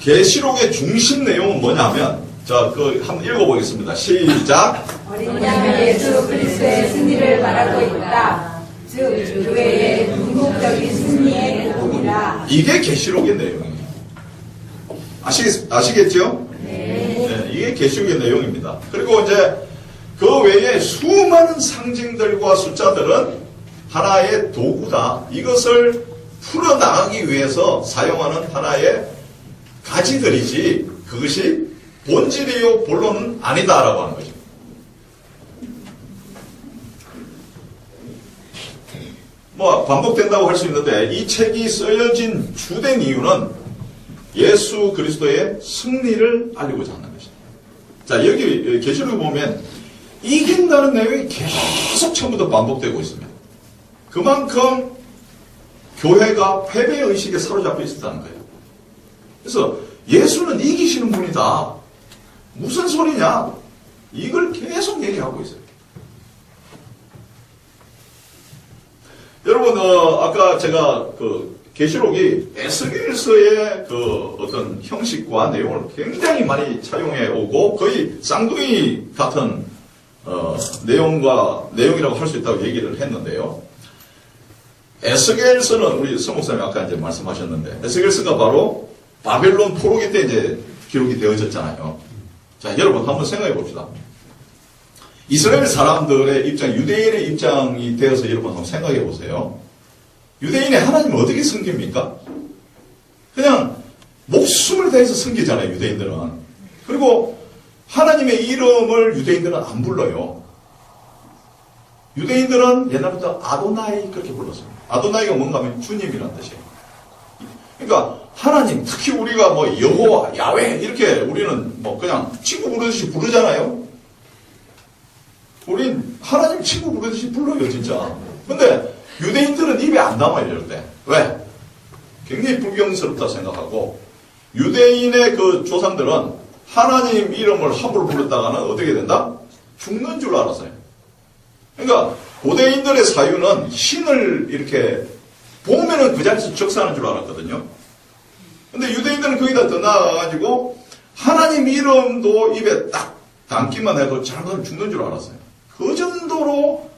계시록의 중심 내용은 뭐냐면, 한번 읽어보겠습니다. 시작. 어린 양 예수 그리스도의 승리를 말하고 있다. 즉 교회의 궁극적인 승리의 복이라. 이게 계시록의 내용이에요. 아시겠죠? 네. 이게 계시록의 내용입니다. 그리고 이제 그 외에 수많은 상징들과 숫자들은 하나의 도구다. 이것을 풀어나가기 위해서 사용하는 하나의 가지들이지 그것이 본질이요 본론은 아니다라고 하는 거죠. 뭐 반복된다고 할 수 있는데 이 책이 쓰여진 주된 이유는 예수 그리스도의 승리를 알리고자 하는 것입니다. 자, 여기 계시록에 보면 이긴다는 내용이 계속 처음부터 반복되고 있습니다. 그만큼 교회가 패배의식에 사로잡혀 있었다는 거예요. 그래서 예수는 이기시는 분이다. 무슨 소리냐? 이걸 계속 얘기하고 있어요. 여러분, 아까 제가 계시록이 에스겔서의 어떤 형식과 내용을 굉장히 많이 차용해 오고 거의 쌍둥이 같은 내용이라고 할 수 있다고 얘기를 했는데요. 에스겔서는 우리 성목사님이 아까 이제 말씀하셨는데 에스겔서가 바로 바벨론 포로기 때 이제 기록이 되어졌잖아요. 자, 여러분 한번 생각해 봅시다. 이스라엘 사람들의 입장, 유대인의 입장이 되어서 여러분 한번 생각해 보세요. 유대인의 하나님을 어떻게 섬깁니까? 그냥 목숨을 다해서 섬기잖아요, 유대인들은. 그리고 하나님의 이름을 유대인들은 안 불러요. 유대인들은 옛날부터 아도나이 그렇게 불렀어요. 아도나이가 뭔가 하면 주님이라는 뜻이에요. 그러니까 하나님, 특히 우리가 뭐 여호와, 야훼 이렇게 우리는 뭐 그냥 친구 부르듯이 부르잖아요. 우린 하나님 친구 부르듯이 불러요, 진짜. 근데 유대인들은 입에 안 담아요, 이럴 때. 왜? 굉장히 불경스럽다 생각하고 유대인의 그 조상들은 하나님 이름을 함부로 불렀다가는 어떻게 된다? 죽는 줄 알았어요. 그러니까 고대인들의 사유는 신을 이렇게 보면은 그 자리에서 적사하는 줄 알았거든요. 근데 유대인들은 거기다 더 나아가가지고 하나님 이름도 입에 딱 담기만 해도 잘못하면 죽는 줄 알았어요. 그 정도로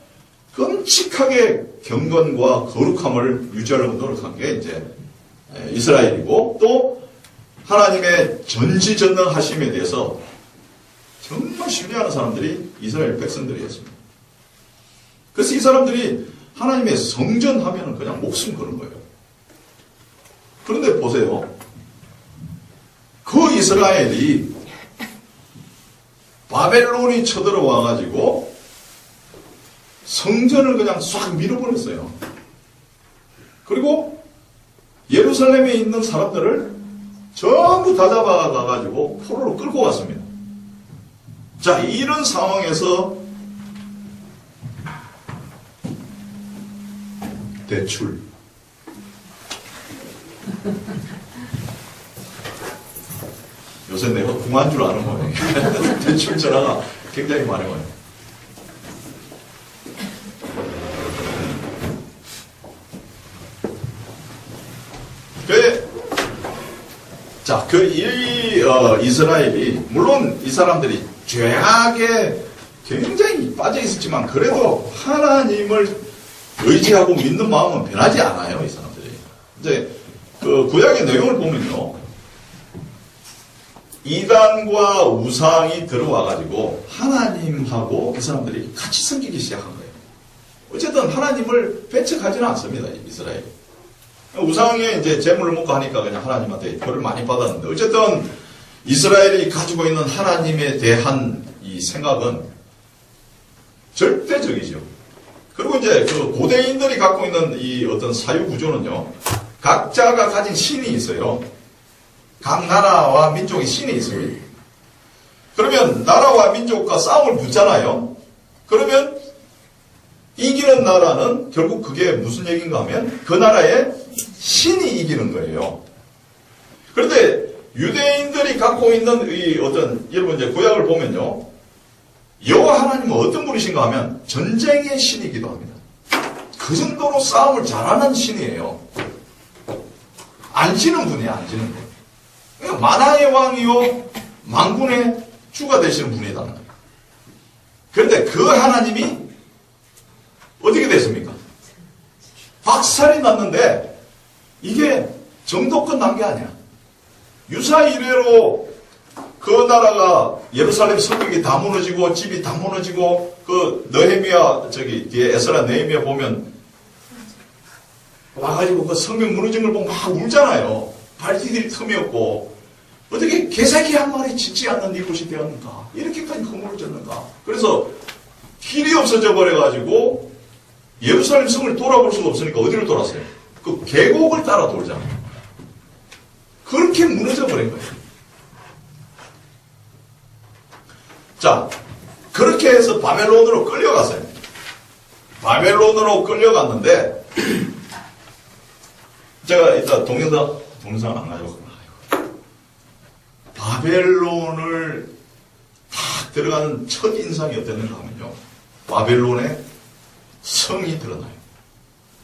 끔찍하게 경건과 거룩함을 유지하려고 노력한 게 이제 이스라엘이고 또 하나님의 전지전능하심에 대해서 정말 신뢰하는 사람들이 이스라엘 백성들이었습니다. 그래서 이 사람들이 하나님의 성전 하면은 그냥 목숨 거는 거예요. 그런데 보세요. 그 이스라엘이 바벨론이 쳐들어와가지고 성전을 그냥 싹 밀어버렸어요. 그리고 예루살렘에 있는 사람들을 전부 다 잡아가가지고 포로로 끌고 갔습니다. 자, 이런 상황에서 대출. 요새 내가 궁한 줄 아는 거예요. 대출 전화가 굉장히 많이 와요. 이스라엘이, 물론 이 사람들이 죄악에 굉장히 빠져 있었지만, 그래도 하나님을 의지하고 믿는 마음은 변하지 않아요, 이 사람들이. 이제, 구약의 내용을 보면요. 이단과 우상이 들어와가지고, 하나님하고 이 사람들이 같이 섬기기 시작한 거예요. 어쨌든 하나님을 배척하지는 않습니다, 이스라엘이. 우상에 이제 재물을 먹고 하니까 그냥 하나님한테 벌을 많이 받았는데, 어쨌든 이스라엘이 가지고 있는 하나님에 대한 이 생각은 절대적이죠. 그리고 이제 그 고대인들이 갖고 있는 이 어떤 사유 구조는요, 각자가 가진 신이 있어요. 각 나라와 민족의 신이 있습니다. 그러면 나라와 민족과 싸움을 붙잖아요. 그러면 이기는 나라는 결국 그게 무슨 얘기인가 하면 그 나라의 신이 이기는 거예요. 그런데 유대인들이 갖고 있는 이 어떤, 여러분 이제 구약을 보면요, 여호와 하나님은 어떤 분이신가 하면 전쟁의 신이기도 합니다. 그 정도로 싸움을 잘하는 신이에요. 안 지는 분이에요, 안 지는 분. 그러니까 만왕의 왕이요 만군의 주가 되시는 분이라는 거예요. 그런데 그 하나님이 어떻게 됐습니까? 박살이 났는데 이게 정도껏 난 게 아니야. 유사 이래로 그 나라가 예루살렘 성벽이 다 무너지고 집이 다 무너지고 그 느헤미야 저기 뒤에 에스라 느헤미야 보면 와가지고 그 성벽 무너진 걸 보고 막 울잖아요. 발디딜 틈이 없고 어떻게 개새끼 한 마리 짖지 않는 이곳이 되었는가? 이렇게까지 허물어졌는가? 그래서 길이 없어져 버려가지고 예루살렘 성을 돌아볼 수가 없으니까 어디를 돌았어요? 그 계곡을 따라 돌잖아요. 그렇게 무너져 버린 거예요. 자, 그렇게 해서 바벨론으로 끌려갔어요. 바벨론으로 끌려갔는데 제가 이따 동영상 안 가져왔구나. 바벨론을 딱 들어가는 첫 인상이 어땠는가 하면요. 바벨론의 성이 드러나요.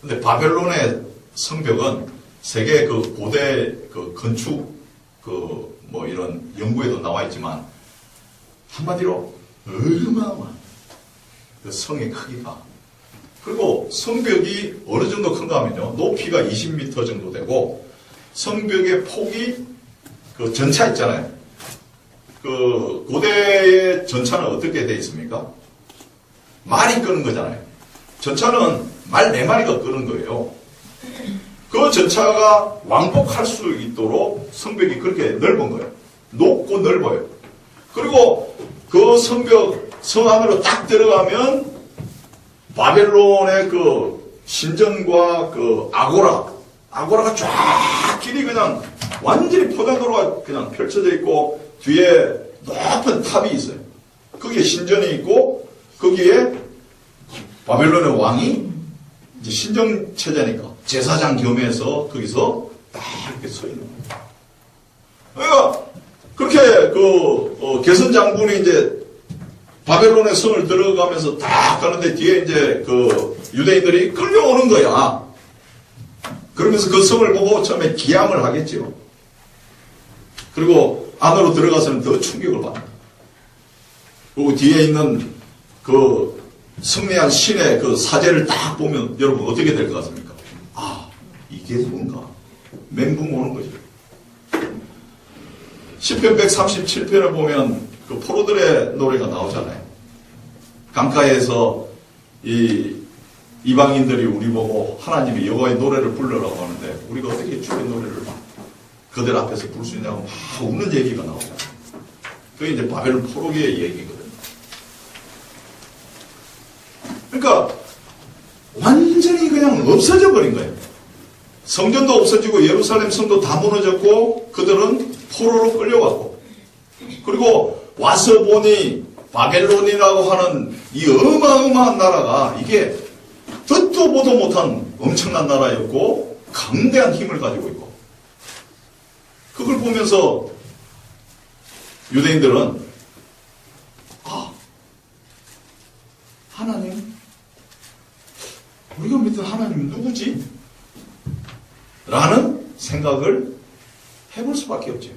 근데 바벨론의 성벽은 세계 그 고대 그 건축 그 뭐 이런 연구에도 나와 있지만 한마디로 어마어마한 그 성의 크기가. 그리고 성벽이 어느 정도 큰가 하면요. 높이가 20m 정도 되고 성벽의 폭이 그 전차 있잖아요. 그 고대의 전차는 어떻게 되어 있습니까? 말이 끄는 거잖아요. 전차는 말 4마리가 끄는 거예요. 그 전차가 왕복할 수 있도록 성벽이 그렇게 넓은 거예요. 높고 넓어요. 그리고 그 성벽, 성 안으로 딱 들어가면 바벨론의 그 신전과 그 아고라가 쫙 길이 그냥 완전히 포장도로가 그냥 펼쳐져 있고 뒤에 높은 탑이 있어요. 거기에 신전이 있고 거기에 바벨론의 왕이 이제 신정 체제니까 제사장 겸해서 거기서 딱 이렇게 서 있는 거예요. 그러니까 그렇게 그 개선 장군이 이제 바벨론의 성을 들어가면서 딱 가는데 뒤에 이제 그 유대인들이 끌려오는 거야. 그러면서 그 성을 보고 처음에 기함을 하겠지요. 그리고 안으로 들어가서는 더 충격을 받는다. 그리고 뒤에 있는 그 승리한 신의 그 사제를 딱 보면 여러분 어떻게 될 것 같습니까? 아, 이게 뭔가 멘붕 오는 거죠. 시편 137편을 보면 그 포로들의 노래가 나오잖아요. 강가에서 이 이방인들이 우리 보고 하나님이 여호와의 노래를 부르라고 하는데 우리가 어떻게 주의 노래를 그들 앞에서 부를 수 있냐고 막 웃는 얘기가 나오잖아요. 그게 이제 바벨론 포로기의 얘기거든요. 그러니까 완전히 그냥 없어져 버린 거예요. 성전도 없어지고 예루살렘 성도 다 무너졌고 그들은 포로로 끌려갔고 그리고 와서 보니 바벨론이라고 하는 이 어마어마한 나라가 이게 듣도 보도 못한 엄청난 나라였고 강대한 힘을 가지고 있고 그걸 보면서 유대인들은 아, 하나님? 우리가 믿던 하나님 누구지? 라는 생각을 해볼 수밖에 없죠.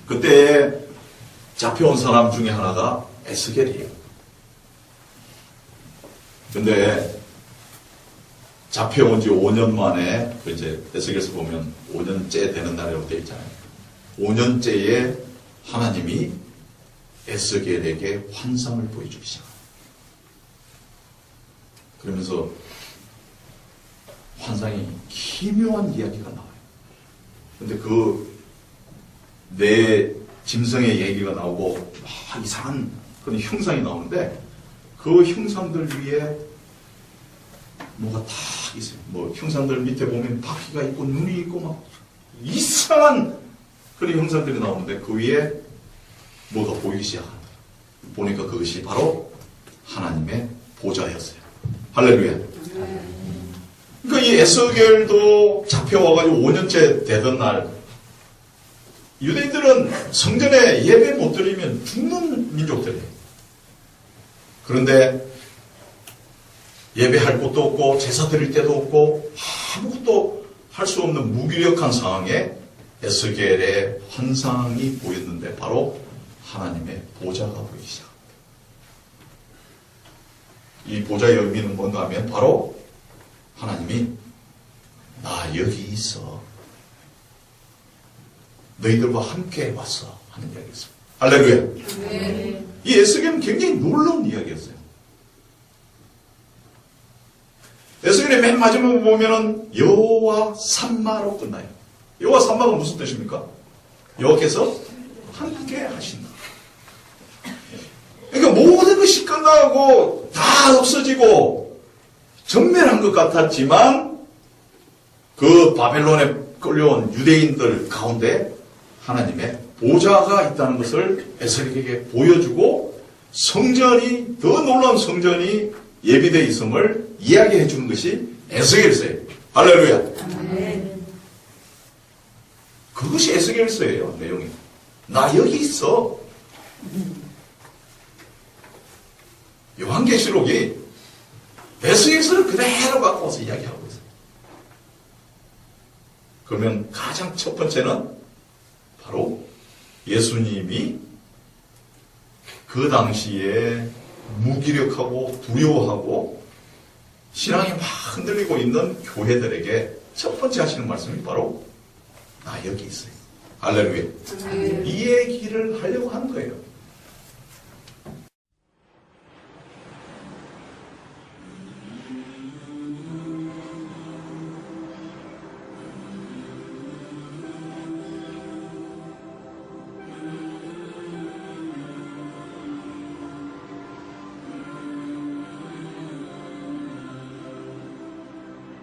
그때 잡혀온 사람 중에 하나가 에스겔이에요. 근데 잡혀온 지 5년 만에 이제 에스겔에서 보면 5년째 되는 날이라고 되어 있잖아요. 5년째에 하나님이 에스겔에게 환상을 보여주기 시작합니다. 그러면서 환상이 기묘한 이야기가 나와요. 근데 내 짐승의 얘기가 나오고 막 이상한 그런 형상이 나오는데 그 형상들 위에 뭐가 딱 있어요. 뭐 형상들 밑에 보면 바퀴가 있고 눈이 있고 막 이상한 그런 형상들이 나오는데 그 위에 뭐가 보이기 시작합니다. 보니까 그것이 바로 하나님의 보좌였어요. 할렐루야. 그러니까 이 에스겔도 잡혀와가지고 5년째 되던 날 유대인들은 성전에 예배 못 드리면 죽는 민족들이에요. 그런데 예배할 곳도 없고 제사 드릴 때도 없고 아무것도 할 할 수 없는 무기력한 상황에 에스겔의 환상이 보였는데 바로 하나님의 보좌가 보이기 시작합니다. 이 보좌의 의미는 뭔가 하면 바로 하나님이 나 여기 있어. 너희들과 함께 왔어. 하는 이야기였습니다. 할렐루야. 네. 이 에스겔은 굉장히 놀라운 이야기였어요. 에스겔의 맨 마지막에 보면은 여호와 산마로 끝나요. 여호와 산마가 무슨 뜻입니까? 여호와께서 함께 하신다. 그러니까 모든 것이 끝나고 다 없어지고 전멸한 것 같았지만 그 바벨론에 끌려온 유대인들 가운데 하나님의 보좌가 있다는 것을 에스겔에게 보여주고 성전이 더 놀라운 성전이 예비되어 있음을 이야기해 주는 것이 에스겔서예요. 할렐루야. 아멘. 그것이 에스겔서예요. 내용이. 나 여기 있어. 요한계시록이 에스겔서를 그대로 갖고 와서 이야기하고 있어요. 그러면 가장 첫 번째는 바로 예수님이 그 당시에 무기력하고 두려워하고 신앙이 막 흔들리고 있는 교회들에게 첫 번째 하시는 말씀이 바로 나 여기 있어요. 할렐루야. 이 얘기를 하려고 하는 거예요.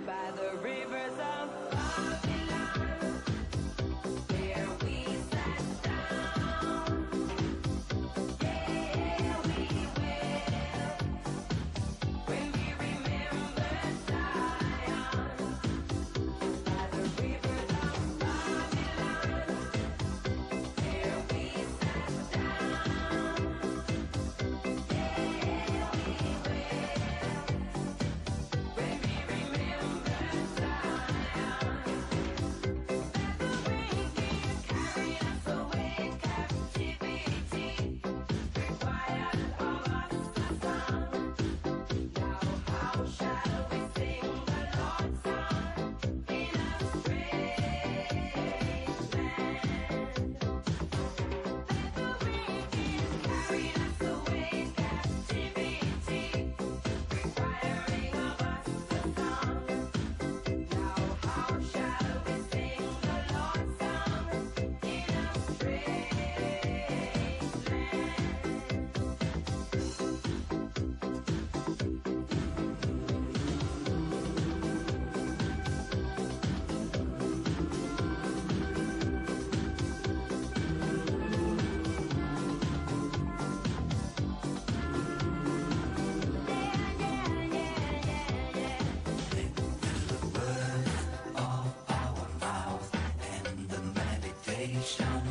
By the rivers of Babylon, there we sat down. Yeah, we will. When we remember Zion. By the rivers of Babylon, there we sat down. Yeah, we will. When we remember carried us away captivity, required of us a song. Now how shall we sing the Lord's song in a strange land? Carried us away captivity, requiring of us a song. Now how shall we sing the Lord's song in a strange land? Of our mouth and the meditation